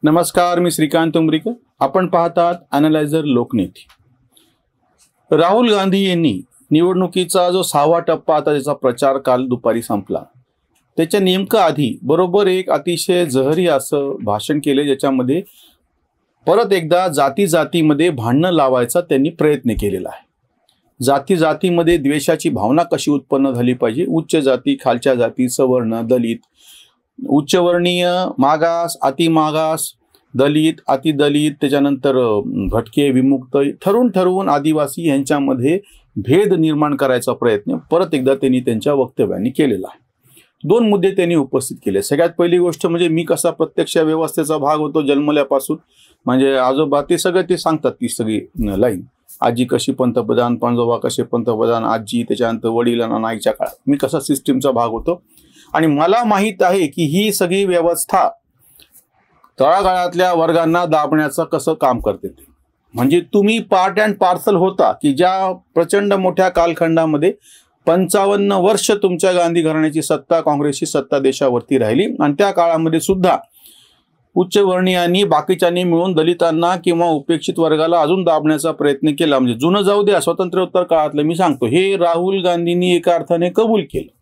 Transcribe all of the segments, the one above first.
नमस्कार, मी श्रीकांत उमरीकर. आपण पाहतात ॲनालायझर लोकनेते. राहुल गांधी यांनी निवडणुकीचा जो 6वा टप्पा आता त्याचा प्रचार काल दुपारी संपला, त्याच्या नेमकं आधी बरोबर एक अतिशय जहरी असं भाषण केले, ज्याच्यामध्ये परत एकदा जातीमध्ये भांडणं लावायचा त्यांनी प्रयत्न केलेला आहे. जातीमध्ये द्वेषाची भावना कशी उत्पन्न झाली पाहिजे, उच्च जाती, खालच्या जाती, सवर्ण, दलित, उच्चवर्णीय, मागास, अतिमागास, दलित, अतिदलित, त्याच्यानंतर भटके, विमुक्त, ठरवून आदिवासी यांच्यामध्ये भेद निर्माण करायचा प्रयत्न परत एकदा त्यांनी त्यांच्या वक्तव्यांनी केलेला आहे. 2 मुद्दे त्यांनी उपस्थित केले. सगळ्यात पहिली गोष्ट म्हणजे मी कसा प्रत्यक्ष व्यवस्थेचा भाग होतो जन्मल्यापासून, म्हणजे आजोबा ते सांगतात ती सगळी लाईन. आजी कशी पंतप्रधान, पंजोबा कसे पंतप्रधान, आजी, त्याच्यानंतर वडिलांना नाईच्या काळात मी कसा सिस्टीमचा भाग होतो. आणि मला माहीत आहे की ही सगळी व्यवस्था तळागाळातल्या वर्गांना दाबण्याचं कसं काम करते ते. म्हणजे तुम्ही पार्ट अँड पार्सल होता की ज्या प्रचंड मोठ्या कालखंडामध्ये 55 वर्ष तुमच्या गांधी घराण्याची सत्ता, काँग्रेसची सत्ता देशावरती राहिली. आणि त्या काळामध्ये सुद्धा उच्चवर्णीयांनी, बाकीच्यांनी मिळून दलितांना किंवा उपेक्षित वर्गाला अजून दाबण्याचा प्रयत्न केला. म्हणजे जुनं जाऊ द्या, स्वातंत्र्योत्तर काळातलं मी सांगतो, हे राहुल गांधींनी एका अर्थाने कबूल केलं.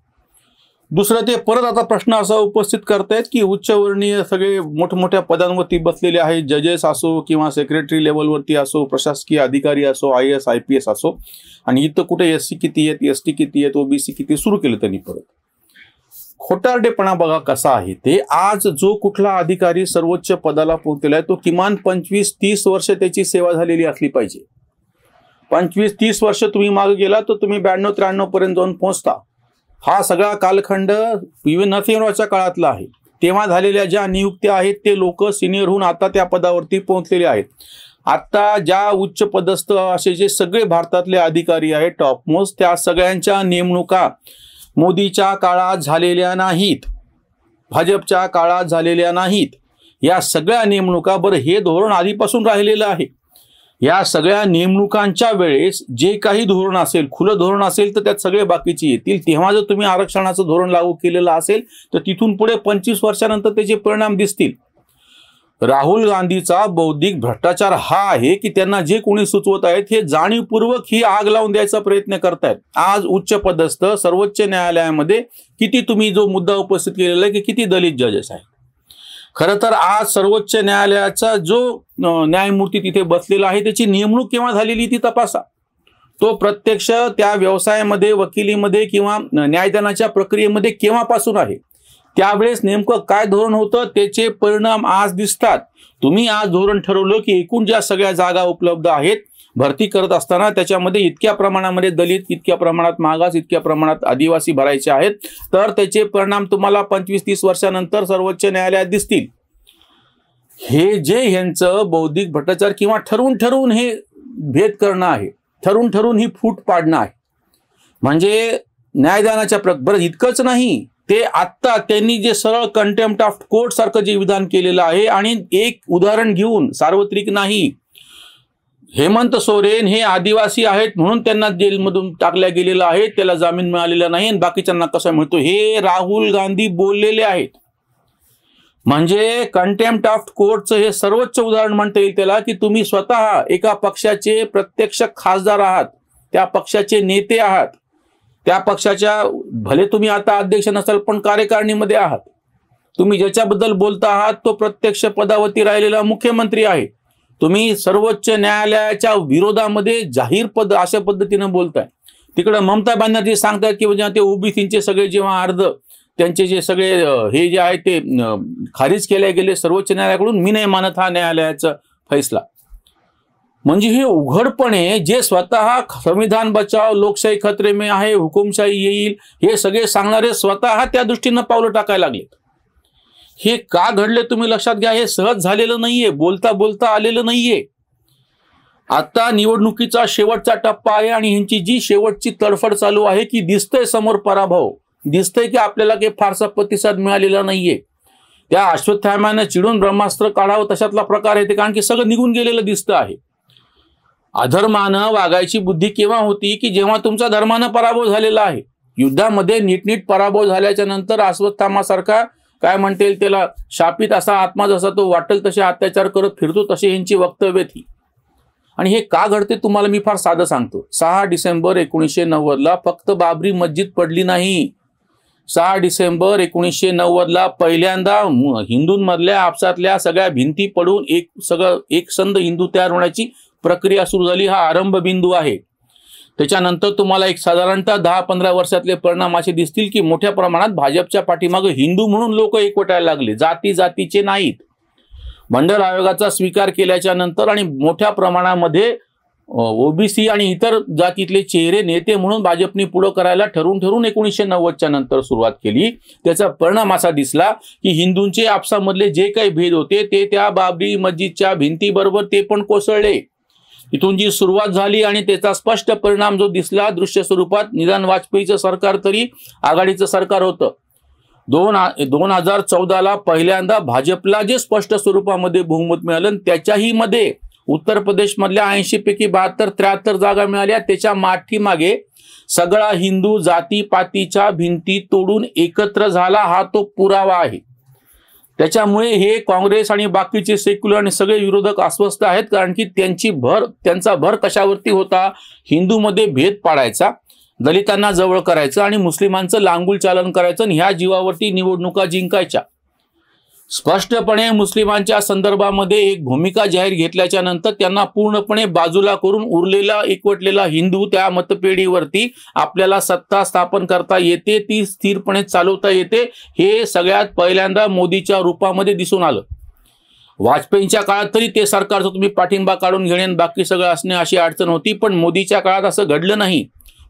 दुसरं, ते परत आता प्रश्न असा उपस्थित करतायत की उच्चवर्णीय सगळे मोठमोठ्या पदांवरती बसलेले आहेत, जजेस असो किंवा सेक्रेटरी लेवलवरती असो, प्रशासकीय अधिकारी असो, IAS IPS असो, आणि इथं कुठे SC किती आहेत, ST किती आहेत, OBC किती, सुरू केलं त्यांनी परत. खोटारडेपणा बघा कसा आहे ते. आज जो कुठला अधिकारी सर्वोच्च पदाला पोहोचलेला आहे तो किमान 25-30 वर्ष त्याची सेवा झालेली असली पाहिजे. 25-30 वर्ष तुम्ही मागे गेला तर तुम्ही 92-93 पर्यंत जाऊन पोहोचता. हा सगळा कालखंड नरसिंहरावच्या काळातला आहे. तेव्हा झालेल्या ज्या नियुक्त्या आहेत ते लोक सिनियर होऊन आता त्या पदावरती पोहोचलेले आहेत. आता ज्या उच्च पदस्थ असे जे सगळे भारतातले अधिकारी आहेत टॉपमोस्ट, त्या सगळ्यांच्या नेमणुका मोदीच्या काळात झालेल्या नाहीत, भाजपच्या काळात झालेल्या नाहीत. या सगळ्या नेमणुका, बरं हे धोरण आधीपासून राहिलेलं आहे. या सगळ्या नेमणुकांच्या वेळेस जे काही धोरण असेल, खुलं धोरण असेल तर त्यात सगळे बाकीचे येतील. तेव्हा जर तुम्ही आरक्षणाचं धोरण लागू केलेलं असेल तर तिथून पुढे 25 वर्षानंतर त्याचे परिणाम दिसतील. राहुल गांधीचा बौद्धिक भ्रष्टाचार हा आहे की त्यांना जे कोणी सुचवत आहेत हे जाणीवपूर्वक ही आग लावून द्यायचा प्रयत्न करतायत. आज उच्च पदस्थ सर्वोच्च न्यायालयामध्ये किती, तुम्ही जो मुद्दा उपस्थित केलेला आहे की किती दलित जजेस आहेत. खरं तर आज सर्वोच्च न्यायालयाचा जो न्यायमूर्ती तिथे बसलेला आहे त्याची नेमणूक केव्हा झालेली ती तपासा. तो प्रत्यक्ष त्या व्यवसायामध्ये, वकिलीमध्ये किंवा न्यायदानाच्या प्रक्रियेमध्ये केव्हापासून आहे, त्यावेळेस नेमकं काय धोरण होतं त्याचे परिणाम आज दिसतात. तुम्ही आज धोरण ठरवलं की एकूण ज्या सगळ्या जागा उपलब्ध आहेत भरती करत असताना त्याच्यामध्ये इतक्या प्रमाणामध्ये दलित, इतक्या प्रमाणात मागास, इतक्या प्रमाणात आदिवासी भरायचे आहेत, तर त्याचे परिणाम तुम्हाला 25-30 वर्षानंतर सर्वोच्च न्यायालयात दिसतील. हे जे ह्यांचं बौद्धिक भ्रष्टाचार किंवा ठरवून हे भेद करणं आहे, ठरवून ही फूट पाडणं आहे. म्हणजे न्यायदानाच्या बरं इतकंच नाही, ते आत्ता त्यांनी जे सरळ कंटेम्प्ट ऑफ कोर्ट सारखं जे विधान केलेलं आहे, आणि एक उदाहरण घेऊन, सार्वत्रिक नाही, हेमंत सोरेन हे आदिवासी आहेत म्हणून त्यांना जेलमधून टाकल्या गेलेलं आहे, त्याला जामीन मिळालेला नाही, आणि बाकीच्यांना कसा मिळतो हे राहुल गांधी बोललेले आहेत. म्हणजे कंटेम्प्ट ऑफ कोर्टचं हे सर्वोच्च उदाहरण म्हणता येईल त्याला, की तुम्ही स्वतः एका पक्षाचे प्रत्यक्ष खासदार आहात, त्या पक्षाचे नेते आहात, त्या पक्षाच्या, भले तुम्ही आता अध्यक्ष नसाल पण कार्यकारिणीमध्ये आहात, तुम्ही ज्याच्याबद्दल बोलता आहात तो प्रत्यक्ष पदावरती राहिलेला मुख्यमंत्री आहे. तुम्ही सर्वोच्च न्यायालयाच्या विरोधामध्ये जाहीर अशा पद्धतीने बोलताय. तिकडे ममता बॅनर्जी सांगतात की म्हणजे ते ओबीसीचे सगळे जेव्हा अर्ज त्यांचे जे सगळे हे जे आहे ते खारिज केले गेले सर्वोच्च न्यायालयाकडून, मी नाही मानत हा न्यायालयाचा फैसला. म्हणजे हे उघडपणे जे स्वतः संविधान बचाव, लोकशाही खतरे में आहे, हुकुमशाही येईल, हे सगळे सांगणारे स्वतः त्या दृष्टीनं पावलं टाकायला लागले. हे का घडले तुम्ही लक्षात घ्या. हे सहज झालेलं नाहीये, बोलता आलेलं नाहीये. आता निवडणुकीचा शेवटचा टप्पा आहे आणि ह्यांची जी शेवटची तडफड चालू आहे की दिसतंय समोर पराभव, दिसतंय की आपल्याला काही फारसा प्रतिसाद मिळालेला नाहीये. त्या अश्वत्थाम्यानं चिडून ब्रह्मास्त्र काढावं तशातला प्रकार आहे ते, कारण की सगळं निघून गेलेलं दिसतं आहे. अधर्मानं वागायची बुद्धी केव्हा होती की जेव्हा तुमचा धर्मानं पराभव झालेला आहे. युद्धामध्ये नीटनीट पराभव झाल्याच्या नंतर अश्वत्थामासारखा काय म्हणता येईल त्याला शापित असा आत्मा जसा तो वाटेल तसे अत्याचार करत फिरतो, तसे यांची वक्तव्य ती. आणि हे का घडते तुम्हाला मी फार साधं सांगतो. 6 डिसेंबर 1990ला फक्त बाबरी मस्जिद पडली नाही. 6 डिसेंबर 1990ला पहिल्यांदा हिंदूंमधल्या आपसातल्या सगळ्या भिंती पडून एक संध हिंदू तयार होण्याची प्रक्रिया सुरू झाली. हा आरंभ बिंदू आहे. त्याच्यानंतर तुम्हाला एक साधारणतः 10-15 वर्षातले परिणाम असे दिसतील की मोठ्या प्रमाणात भाजपच्या पाठीमागे हिंदू म्हणून लोक एकवटायला लागले, जातीचे नाहीत. मंडल आयोगाचा स्वीकार केल्याच्या नंतर आणि मोठ्या प्रमाणामध्ये ओबीसी आणि इतर जातीतले चेहरे नेते म्हणून भाजपने पुढे करायला ठरवून 1990च्या नंतर सुरुवात केली. त्याचा परिणाम असा दिसला की हिंदूंचे आपसामधले जे काही भेद होते ते त्या बाबरी मस्जिदच्या भिंतीबरोबर ते पण कोसळले. इथून जी सुरुवात झाली आणि त्याचा स्पष्ट परिणाम जो दिसला दृश्य स्वरूपात, निदान वाजपेयीचं सरकार तरी आघाडीचं सरकार होतं. 2014ला पहिल्यांदा भाजपला जे स्पष्ट स्वरूपामध्ये बहुमत मिळालं, त्याच्याही मध्ये उत्तर प्रदेश मधल्या 80 पैकी 72-73 जागा मिळाल्या. त्याच्या मागे सगळा हिंदू जातीपातीच्या भिंती तोडून एकत्र झाला, हा तो पुरावा आहे. त्याच्यामुळे हे काँग्रेस आणि बाकीचे सेक्युलर आणि सगळे विरोधक अस्वस्थ आहेत, कारण की त्यांचा भर कशावरती होता, हिंदूमध्ये भेद पाडायचा, दलितांना जवळ करायचं आणि मुस्लिमांचं लांगुल चालन करायचं आणि ह्या जीवावरती निवडणुका जिंकायच्या. स्पष्टपणे मुस्लिमांच्या संदर्भामध्ये एक भूमिका जाहीर घेतल्याच्या नंतर त्यांना पूर्णपणे बाजूला करून उरलेला एकवटलेला हिंदू त्या मतपेढीवरती आपल्याला सत्ता स्थापन करता येते, ती स्थिरपणे चालवता येते, हे सगळ्यात पहिल्यांदा मोदीच्या रूपामध्ये दिसून आलं. वाजपेयींच्या काळात तरी ते सरकारचा तुम्ही पाठिंबा काढून घेणे आणि बाकी सगळं असणे अशी अडचण होती, पण मोदीच्या काळात असं घडलं नाही.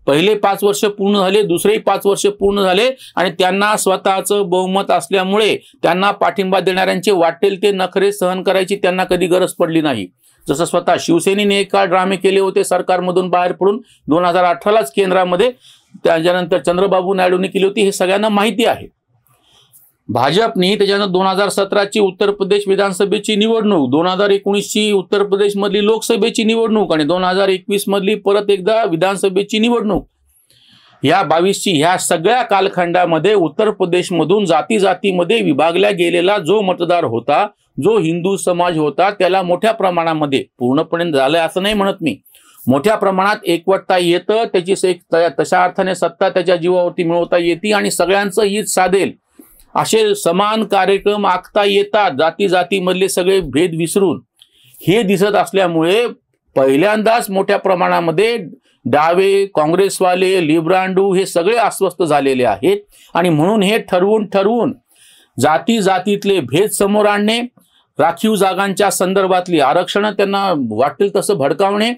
पहिले 5 वर्ष पूर्ण झाले, दुसरे 5 वर्ष पूर्ण झाले आणि त्यांना स्वतःचं बहुमत असल्यामुळे त्यांना पाठिंबा देणाऱ्यांचे वाटेल ते नखरे सहन करायची त्यांना कधी गरज पडली नाही. जसं स्वतः शिवसेनेने एक काळ ड्रामे केले होते सरकारमधून बाहेर पडून 2018लाच केंद्रामध्ये, त्याच्यानंतर चंद्रबाबू नायडूंनी केली होती, हे सगळ्यांना माहिती आहे. भाजपने त्याच्यानंतर 2017ची उत्तर प्रदेश विधानसभेची निवडणूक, 2019ची उत्तर प्रदेश मधली लोकसभेची निवडणूक आणि 2021 मधली परत एकदा विधानसभेची निवडणूक, या 22ची ह्या सगळ्या कालखंडामध्ये उत्तर प्रदेशमधून जातीमध्ये विभागला गेलेला जो मतदार होता, जो हिंदू समाज होता, त्याला मोठ्या प्रमाणामध्ये, पूर्णपणे झालंय असं नाही म्हणत मी, मोठ्या प्रमाणात एकवटता येतं, त्याची तशा अर्थाने सत्ता त्याच्या जीवावरती मिळवता येते आणि सगळ्यांचं हित साधेल असे समान कार्यक्रम आखता येतात, जातीमधले सगळे भेद विसरून, हे दिसत असल्यामुळे पहिल्यांदाच मोठ्या प्रमाणामध्ये डावे, काँग्रेसवाले, लिब्रांडू हे सगळे अस्वस्थ झालेले आहेत. आणि म्हणून हे ठरवून जातीतले भेद समोर आणणे, राखीव जागांच्या संदर्भातली आरक्षण त्यांना वाटेल तसं भडकावणे,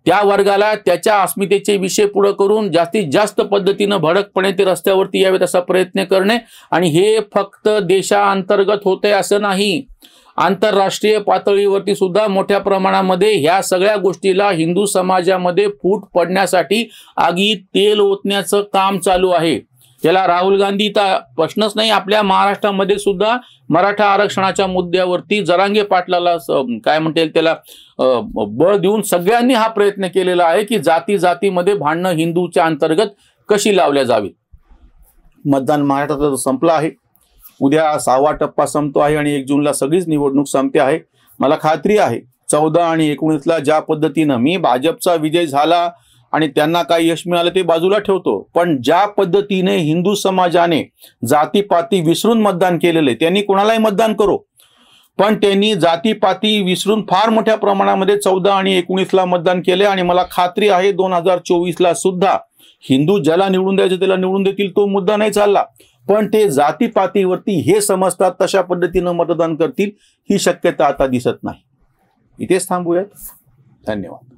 त्या वर्गाला त्याच्या अस्मितेचे विषय पुढे करून जास्तीत जास्त पद्धतीनं भडकपणे ते रस्त्यावरती यावेत असा प्रयत्न करणे. आणि हे फक्त देशांतर्गत होते असं नाही, आंतरराष्ट्रीय पातळीवरती सुद्धा मोठ्या प्रमाणामध्ये ह्या सगळ्या गोष्टीला हिंदू समाजामध्ये फूट पडण्यासाठी आगीत तेल ओतण्याचं काम चालू आहे. याला राहुल गांधी तर प्रश्नच नाही, आपल्या महाराष्ट्रामध्ये सुद्धा मराठा आरक्षणाच्या मुद्द्यावरती जरांगे पाटलाला काय म्हणता येईल त्याला बळ देऊन सगळ्यांनी हा प्रयत्न केलेला आहे की जातीमध्ये भांडणं हिंदूच्या अंतर्गत कशी लावल्या जावी. मतदान महाराष्ट्रात संपलं आहे, उद्या 6वा टप्पा संपतो आहे आणि 1 जूनला सगळीच निवडणूक संपते आहे. मला खात्री आहे 14 आणि 19ला ज्या पद्धतीनं मी भाजपचा विजय झाला आणि त्यांना काही यश मिळालं ते बाजूला ठेवतो, पण ज्या पद्धतीने हिंदू समाजाने जातीपाती विसरून मतदान केलेले, त्यांनी कोणालाही मतदान करो, पण त्यांनी जातीपाती विसरून फार मोठ्या प्रमाणामध्ये 14 आणि 19ला मतदान केले. आणि मला खात्री आहे 2024ला सुद्धा हिंदू ज्याला निवडून द्यायचे त्याला निवडून देतील, तो मुद्दा नाही चालला, पण ते जातीपातीवरती हे समजतात तशा पद्धतीनं मतदान करतील, ही शक्यता आता दिसत नाही. इथेच थांबूयात. धन्यवाद.